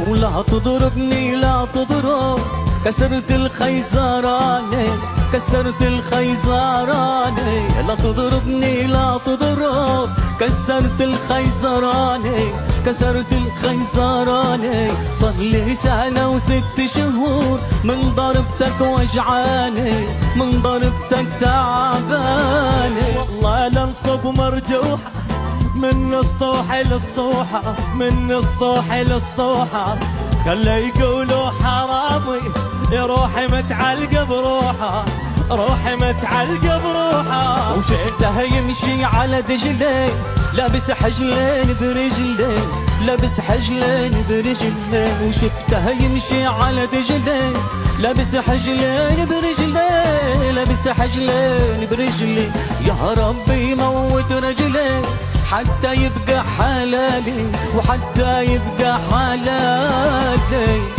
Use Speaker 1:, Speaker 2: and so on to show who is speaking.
Speaker 1: ولا تضربني لا تضرب، كسرت الخيزراني كسرت الخيزراني، لا تضربني لا تضرب، كسرت الخيزراني كسرت الخيزراني. صار لي سنة وست شهور من ضربتك وجعاني، من ضربتك تعباني.
Speaker 2: والله لنصب مرجوحة من سطوح لسطوحة، من سطوح لسطوحة، خلي يقولوا حرامي يا روحي متعلقة بروحه، روحي متعلقة بروحه.
Speaker 1: وشفته يمشي على دجلين لابس حجلين برجلين، لابس حجلين برجلين. وشفته يمشي على دجلين لابس حجلين برجلين، لابس حجلين برجلين. يا ربي موت رجلين حتى يبقى حلالي، وحتى يبقى حلالي.